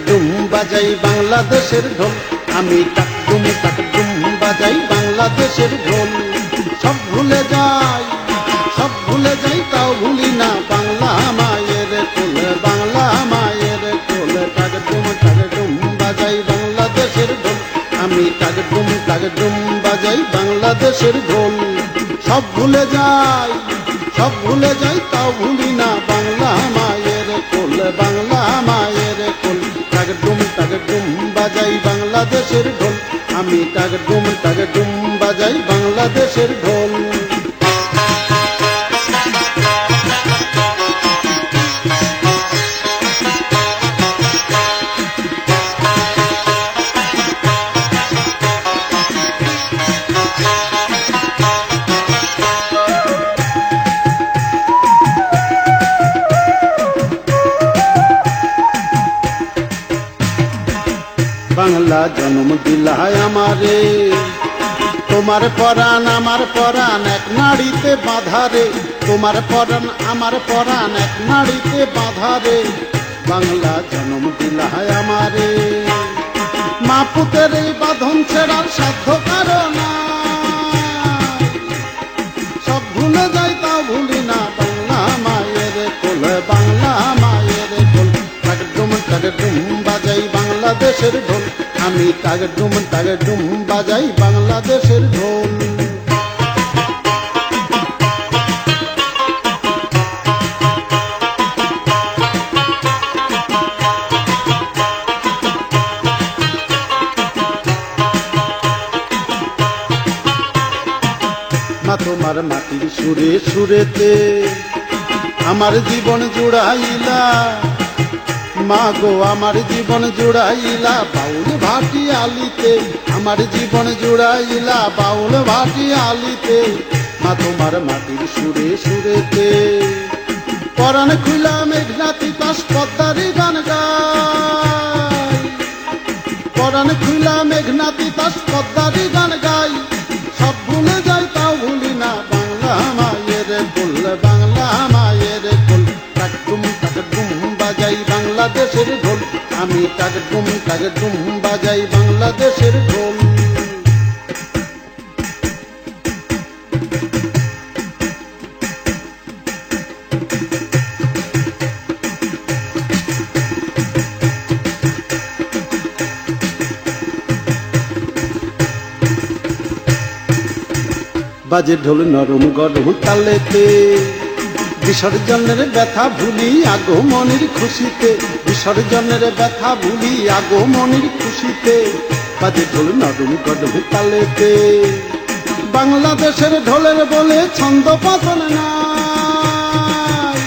ডুম বাজাই বাংলাদেশের ঢোল, আমি ডুম বাজাই বাংলাদেশের ঢোল। সব ভুলে যাই, সব ভুলে যাই, তাও ভুলি না বাংলা মায়ের কোল, বাংলা মায়ের কোল। ডুম বাজাই বাংলাদেশের ঢোল, আমি ডুম বাজাই বাংলাদেশের ঢোল। সব ভুলে যাই, সব ভুলে যাই, তাও ভুলি না বাংলা মায়ের কোল, বাংলা মায়ের কোল। ডুম বাজাই বাংলাদেশের ঢোল, আমি ডুম বাজাই বাংলাদেশের ঢোল। বাংলা জন্ম দিলায় আমারে, তোমার পরাণ আমার পরাণ এক নাড়িতে বাঁধারে, তোমার পরাণ আমার পরাণ এক নাড়িতে বাঁধারে। বাংলা জন্ম দিলায় আমারে, মা পুতের এই বাঁধন ছেড়ার সাধ্য কারণ, সব ভুলে যাই তাও ভুলি না বাংলা মায়ের কোল, বাংলা মায়ের কোল। ডুম বাজাই বাংলাদেশের ঢোল, আমি ডুম বাজাই বাংলাদেশের ঢোল। মা তোমার মাটির সুরে সুরেতে আমার জীবন জুড়াইলা, মা গো আমার জীবন জুড়াইলা বাউল ভাটি আলিতে, আমার জীবন জুড়াইলা বাউল ভাটি আলিতে। মা তোমার মাটির সুরে সুরেতে পরাণ খুইলা মেঘনাতি তাস পদ্মারি গান গাই, পরাণ খুইলা মেঘনাতি তাস পদ্মারি গান গাই। সব ভুলে যাই তাও ভুলি না বাংলা মায়ের কোল, বাংলা মায়ের কোল। ডুম বাজাই বাংলাদেশের ঢোল, আমি ডুম বাজাই বাংলাদেশের ঢোল। বাজে ঢোল নরম গরম তালেতে, বিসর্জনের ব্যথা ভুলি আগমনের খুশিতে, বিসর্জনের ব্যথা ভুলি আগমনের খুশিতে। বাজে ঢোল নরম গরম তালেতে, বাংলাদেশের ঢোলের বলে ছন্দ পাতন নাই,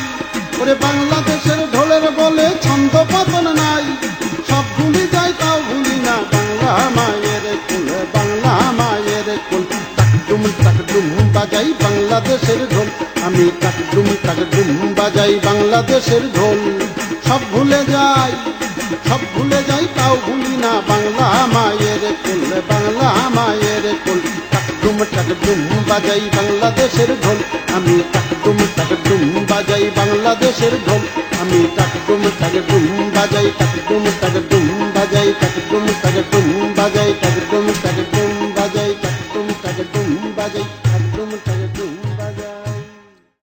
ওরে বাংলাদেশের ঢোলের বলে ছন্দ পাতন নাই। সব ভুলি যাই তাও ভুলি না বাংলা মায়ের কোল, বাংলা মায়ের কোল। ডুম বাজাই বাংলাদেশের ঢোল, আমি ডুম বাজাই বাংলাদেশের ঢোল। সব ভুলে যাই, সব ভুলে যাই, তাও ভুলি না বাংলা মায়ের কোল, বাংলা মায়ের কোল। ডুম বাজাই বাংলাদেশের ঢোল, আমি ডুম বাজাই বাংলাদেশের ঢোল, আমি ডুম বাজাই ডুম বাজাই ডুম বাজাই ডুম বাজাই ডুম বাজাই ডুম বাজাই ডুম